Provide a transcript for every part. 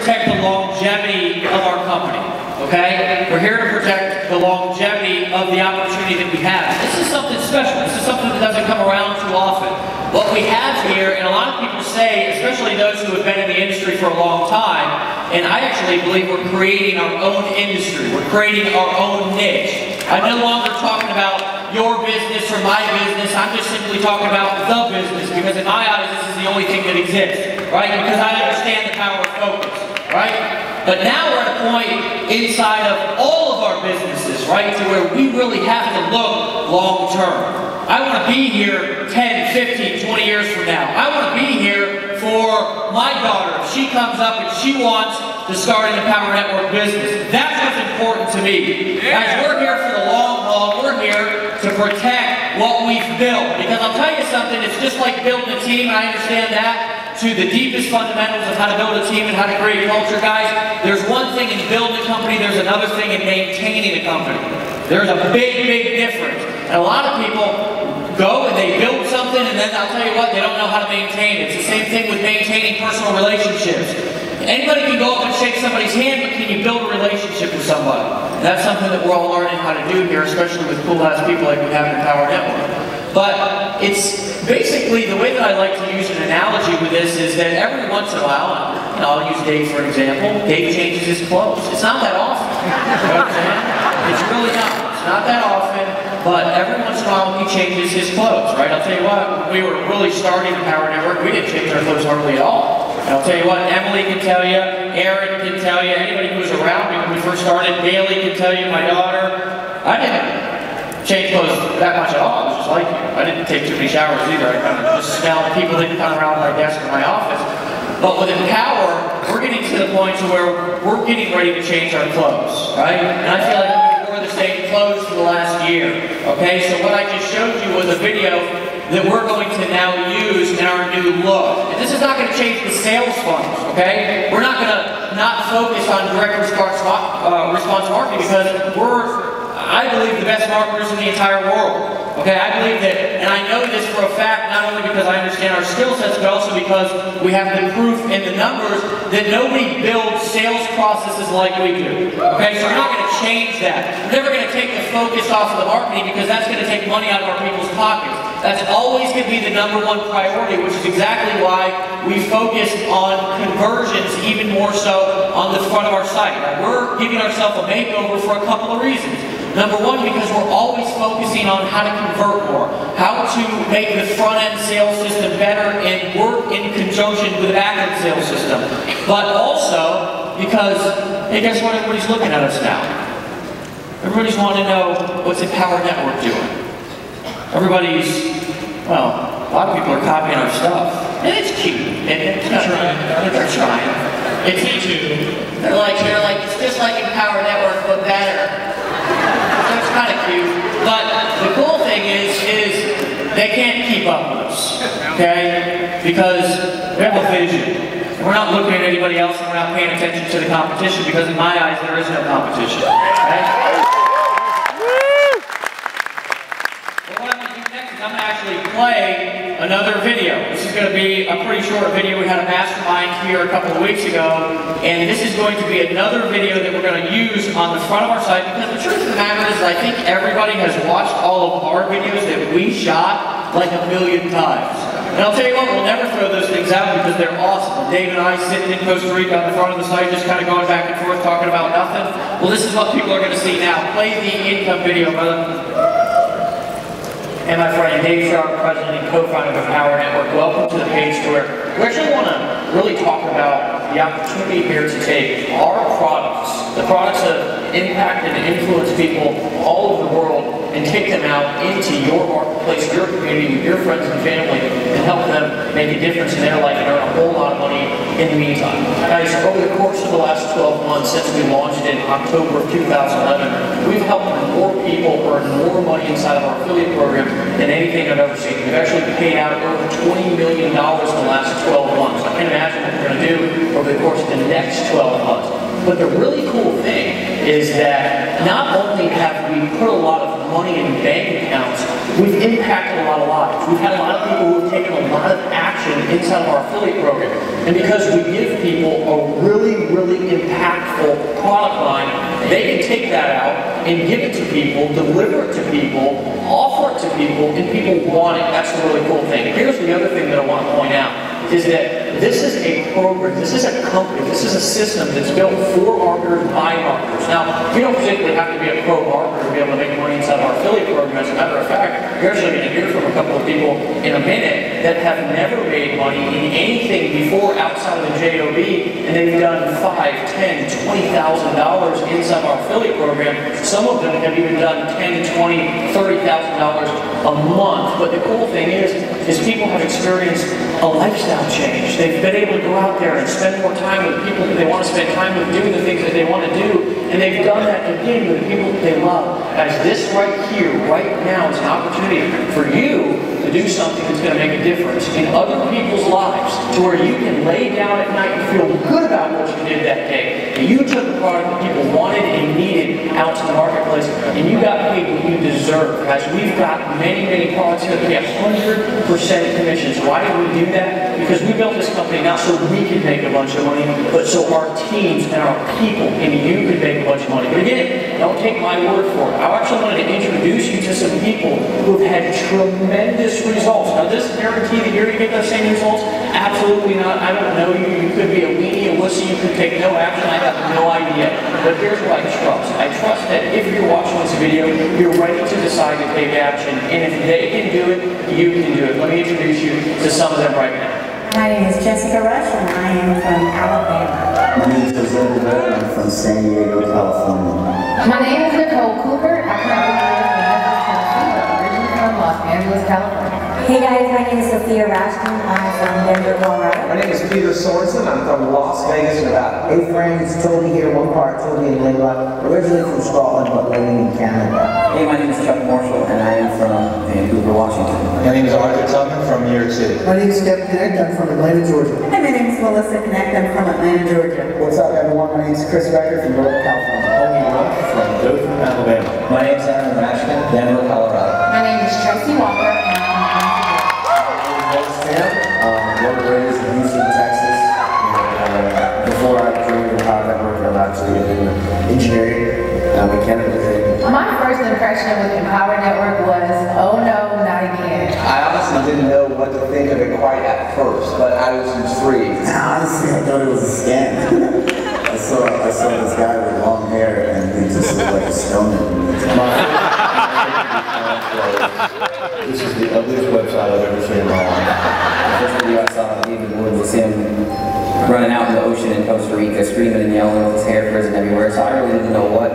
protect the longevity of our company, okay? We're here to protect the longevity of the opportunity that we have. This is something special. This is something that doesn't come around too often. What we have here, and a lot of people say, especially those who have been in the industry for a long time, and I actually believe we're creating our own industry. We're creating our own niche. I'm no longer talking about your business or my business. I'm just simply talking about the business, because in my eyes, this is the only thing that exists, right? Because I understand the power of focus, right? But now we're at a point inside of all of our businesses, right, to where we really have to look long term. I want to be here 10, 15, 20 years from now. I want to be here for my daughter if she comes up and she wants to start in the Power Network business. That's what's important to me. Guys, we're here for the long haul. We're here to protect what we've built. Because I'll tell you something, it's just like building a team, and I understand that, to the deepest fundamentals of how to build a team and how to create culture, guys. There's one thing in building a company, there's another thing in maintaining a company. There's a big, big difference. And a lot of people go and they build something, and then I'll tell you what, they don't know how to maintain it. It's the same thing with maintaining personal relationships. Anybody can go up and shake somebody's hand, but can you build a relationship with somebody? And that's something that we're all learning how to do here, especially with cool-ass people like we have in the Power Network. But it's basically, the way that I like to use an analogy with this is that every once in a while, and I'll use Dave for example, Dave changes his clothes. It's not that often. You know what I'm saying? It's really not. It's not that often, but every once in a while he changes his clothes, right? I'll tell you what, when we were really starting the Power Network, we didn't change our clothes hardly at all. And I'll tell you what, Emily can tell you, Aaron can tell you, anybody who was around me when we first started, Bailey can tell you, my daughter, I didn't change clothes that much at all. I was just like you. I didn't take too many showers either. I kind of just smelled people didn't come around my desk or my office. But with Empower, we're getting to the point to where we're getting ready to change our clothes, right? And I feel like we wore the same clothes for the last year. Okay, so what I just showed you was a video that we're going to now use in our new look. And this is not going to change the sales funnels, okay? We're not going to not focus on direct response marketing, because we're, I believe, the best marketers in the entire world. Okay, I believe that, and I know this for a fact, not only because I understand our skill sets, but also because we have the proof and the numbers that nobody builds sales processes like we do. Okay, so we're not going to change that. We're never going to take the focus off of the marketing, because that's going to take money out of our people's pockets. That's always going to be the #1 priority, which is exactly why we focus on conversions even more so on the front of our site. Now, we're giving ourselves a makeover for a couple of reasons. #1, because we're always focusing on how to convert more, how to make the front-end sales system better and work in conjunction with the back-end sales system. But also because, hey, guess what? Everybody's looking at us now. Everybody's wanting to know what's the Power Network doing. Everybody's, well, a lot of people are copying our stuff. And it's cute. And they're trying. It's me too. They're like, it's just like in Power Network, but better. So it's kind of cute. But the cool thing is they can't keep up with us, okay? Because we have a vision. And we're not looking at anybody else, and we're not paying attention to the competition, because in my eyes, there is no competition, okay? I'm going to actually play another video. This is going to be a pretty short video. We had a mastermind here a couple of weeks ago, and this is going to be another video that we're going to use on the front of our site, because the truth of the matter is I think everybody has watched all of our videos that we shot like 1,000,000 times. And I'll tell you what, we'll never throw those things out because they're awesome. Dave and I sitting in Costa Rica on the front of the site just kind of going back and forth talking about nothing. Well, this is what people are going to see now. Play the income video, brother. And my friend Dave Sharpe, president and co-founder of the Power Network. Welcome to the page to where we actually want to really talk about the opportunity here to take our products, the products that impact and influence people all over the world, and take them out into your marketplace, your community, with your friends and family, and help them make a difference in their life and earn a whole lot of money in the meantime. Guys, over the course of the last 12 months, since we launched in October of 2011, we've helped more people earn more money inside of our affiliate program than anything I've ever seen. We've actually paid out over $20 million in the last 12 months. I can't imagine what we're going to do over the course of the next 12 months. But the really cool thing is that not only have we put a lot of money in bank accounts, we've impacted a lot of lives. We've had a lot of people who have taken a lot of action inside of our affiliate program. And because we give people a really they can take that out and give it to people, deliver it to people, offer it to people, and people want it. That's a really cool thing. Here's the other thing that I want to point out, is that this is a program, this is a company, this is a system that's built for marketers, by marketers. Now, you don't particularly have to be a pro marketer to be able to make money inside our affiliate program. As a matter of fact, you're actually going to hear from a couple of people in a minute that have never made money in anything before outside of the JOB, and they've done $5, $10, $20,000 inside our affiliate program. Some of them have even done $10, $20, $30,000 a month. But the cool thing is people have experienced a lifestyle change. They've been able to go out there and spend more time with people that they want to spend time with, doing the things that they want to do, and they've done that again with the people that they love. As this right here, right now, is an opportunity for you to do something that's going to make a difference in other people's lives, to where you can lay down at night and feel good about what you did that day. And you took the product that people wanted and needed out to the marketplace, and you got paid what you deserve. Guys, we've got many, many products here that pay 100% commissions. Why did we do that? Because we built this company not so we could make a bunch of money, but so our teams and our people and you could make a bunch of money. But again, don't take my word for it. I actually wanted to introduce you to some people who have had tremendous results. Now, does this guarantee that you're going to get those same results? Absolutely not. I don't know you. You could be a weenie, a wussy. You could take no action. I have no idea. But here's what I trust. I trust that if you're watching this video, you're ready to decide to take action. And if they can do it, you can do it. Let me introduce you to some of them right now. My name is Jessica Rush, and I am from Alabama. My name is Jose Rivera, I'm from San Diego, California. My name is Nicole Cooper. I currently live in Memphis, Tennessee, but originally from Los Angeles, California. Hey guys, my name is Sophia Rashkin. I'm from Denver, Colorado. My name is Peter Sorensen. I'm from Las Vegas, Nevada. Hey friends, Toby here, one part Toby and Layla. Originally from Scotland, but living in Canada. Hey, my name is Chuck Marshall, and I am from Vancouver, Washington. My name is Arthur Tubman from New York City. My name is Kevin Connect. I'm from Atlanta, Georgia. Hi, my name is Melissa Connect. I'm from Atlanta, Georgia. What's up, everyone? My name is Chris Becker from Northern California. Tony Rock from Dothan, Alabama. My name is Aaron Rashkin, Denver, Colorado. My name is Tracy Walker, and Born and raised in Houston, Texas. And before I joined the Power Network, I'm actually in engineering, mechanical engineering. my first impression with Empower Network was, oh no, not again. I honestly didn't know what to think of it quite at first, but I was intrigued. Honestly, I thought it was a scam. I saw this guy with long hair, and he just looked like a stoner. This is the ugliest website I've ever seen in my life. The first video I saw of David Wood was him running out in the ocean in Costa Rica, screaming and yelling with his hair frozen everywhere, so I really didn't know what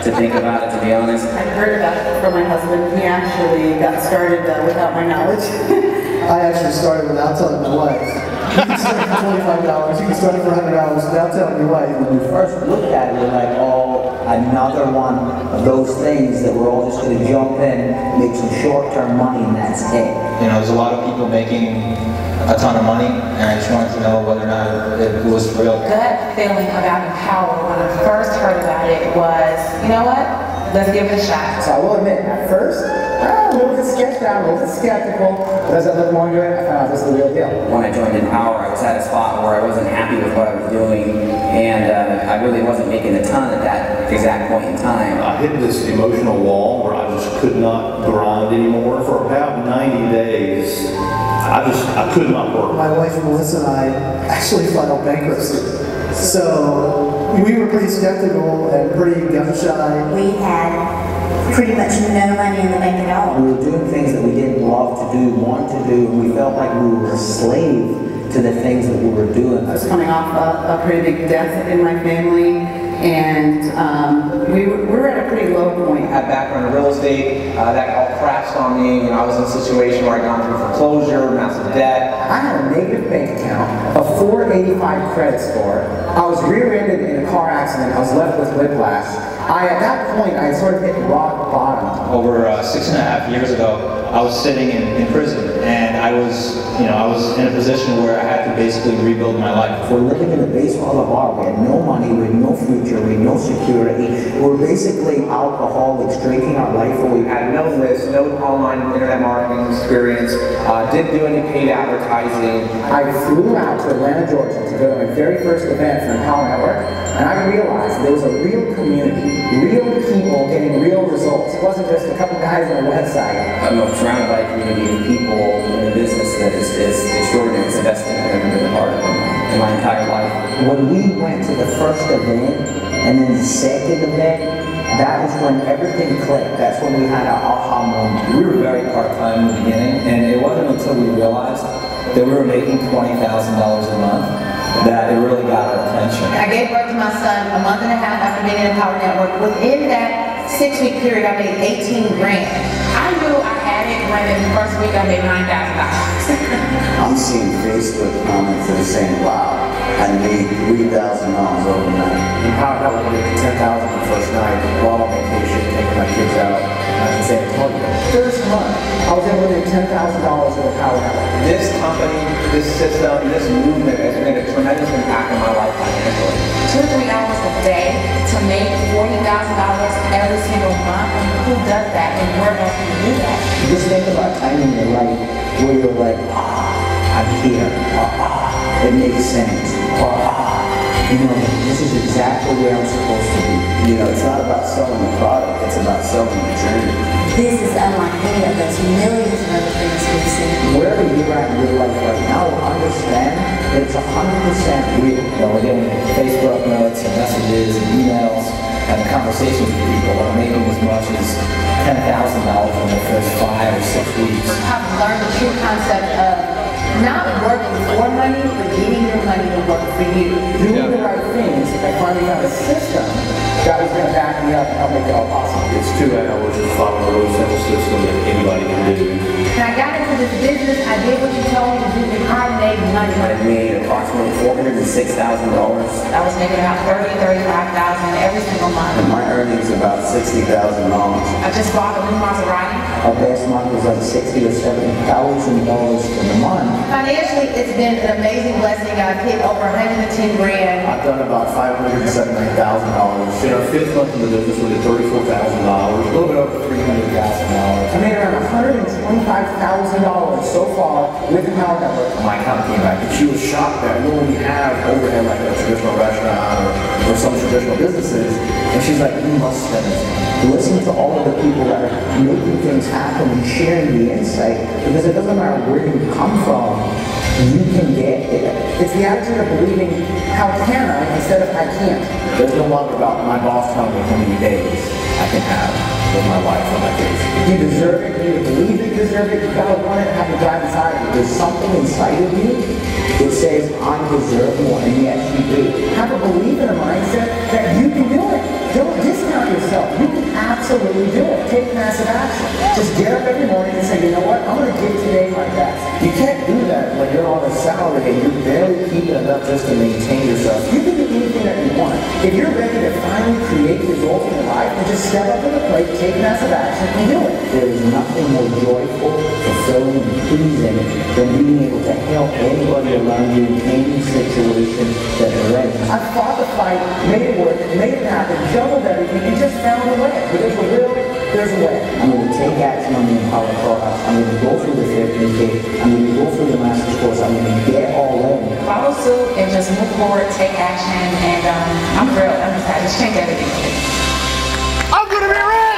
to think about it, to be honest. I heard about it from my husband. He actually got started without my knowledge. I actually started without telling my wife. You can start for $25, you can start for $100 without telling your wife. When we first looked at it, we were like, oh, another one of those things that we're all just going to jump in, make some short-term money, and that's it. You know, there's a lot of people making a ton of money, and I just wanted to know whether or not it was real. Gut feeling about Empower when I first heard about it was, you know what? Let's give it a shot. So I will admit, at first, a little bit sketched out, a little bit skeptical, but as I looked more into it, I found out this is the real deal. When I joined Empower, I was at a spot where I wasn't happy with what I was doing, and I really wasn't making a ton at that exact point in time. I hit this emotional wall where I just could not grind anymore. For about 90 days, I could not work. My wife Melissa and I actually filed bankruptcy. So we were pretty skeptical and pretty gun-shy. We had pretty much no money in the bank at all. We were doing things that we didn't love to do, want to do, and we felt like we were a slave to the things that we were doing. I was coming off a pretty big death in my family, and we were at a pretty low point. I had background in real estate, that all crashed on me. You know, I was in a situation where I'd gone through foreclosure, massive debt. I had a negative bank account, a 485 credit score. I was rear-ended in a car accident. I was left with whiplash. At that point, I sort of hit rock bottom. Over 6.5 years ago, I was sitting in prison, and I was in a position where I had to basically rebuild my life. We're living in the basement of a bar. We had no money, we had no future, we had no security. We're basically alcoholics, drinking our life away. Had no list, no online internet marketing experience, didn't do any paid advertising. I flew out to Atlanta, Georgia to go to my very first event for Empower Network, and I realized there was a real community, real people getting real results. It wasn't just a couple guys on a website. I'm surrounded by a community of people in a business that is extraordinary. It's the best thing I've ever been a part of in my entire life. When we went to the first event, and then the second event, that was when everything clicked. That's when we had our aha moment. We were very part-time in the beginning, and it wasn't until we realized that we were making $20,000 a month that it really got our attention. I gave birth to my son a month and a half after being in the Empower Network. Within that 6-week period, I made 18 grand. I knew I had it when in the first week I made $9,000. I'm seeing Facebook comments that are saying, wow, I made $3,000 overnight. Empower Network made 10,000 the first night, while on vacation, taking my kids out. I can say, I told you. First month, I was able to make $10,000 with Empower Network. This company, this system, this movement has made a tremendous impact on my life financially. 2 or 3 hours a day to make $40,000 every single month. I mean, who does that and where else can you do that? Just think about time in your life where you're like, I'm here, it makes sense, this is exactly where I'm supposed to be. It's not about selling the product, it's about selling the journey. This is unlike any of those millions of other things we've seen. Wherever you're at in your life right now, understand that it's 100% real. We're getting Facebook notes and messages and emails and conversations with people that are making as much as $10,000 in the first 5 or 6 weeks. I've learned the true concept of not working for money, but getting your money to work for you. Doing the right things and finding out a system that was going to back me up and help make it all possible. It's 2 hours of following a really simple system that anybody can do. When I got into this business, I did what you told me to do, and I made money. I made approximately $406,000. I was making about $30,000, $35,000 every single month. And my earnings about $60,000. I just bought a new Maserati. Our best month was like $60,000 or $70,000 for the month. Financially, it's been an amazing blessing. I've hit over 110 grand. I've done about $579,000. In our 5th month in the business, we did $34,000, a little bit over $300,000. I made around $125,000 so far with the Empower Network. My accountant came back and she was shocked that we only have overhead like a traditional restaurant or some traditional businesses. And she's like, you must spend this money. Listen to all of the people that are making things happen and sharing the insight, because it doesn't matter where you come from, you can get it. It's the attitude of believing, how can I, instead of I can't. There's no longer about my boss telling me how many days I can have with my wife on my days. You deserve it, you believe you deserve it, you gotta want it and have it drive inside of you. There's something inside of you that says, I deserve more, and yes, you do. Have a belief in a mindset that you can do it. Don't discount yourself. You can absolutely do it. Take massive action. Just get up every morning and say, you know what, I'm gonna give today my best. You can't do that when you're on a salary and you're barely keeping enough just to maintain yourself. You can do anything that you want. If you're ready to finally create results in your life, then just step up to the plate, take massive action, and do it. There is nothing more joyful, fulfilling, and pleasing than being able to help anybody around you in any situation that they're in. I fought the fight, made it work, made it happen, juggled everything, and just found a way. But there's a will, there's a way. I'm going to take action on the Empower Clubhouse. I'm going to go through the 15K. I'm going to go through the Master's Course. I'm going to get all in. Follow suit and just move forward, take action, and I'm thrilled. I'm excited. Just change everything. I'm gonna be ready!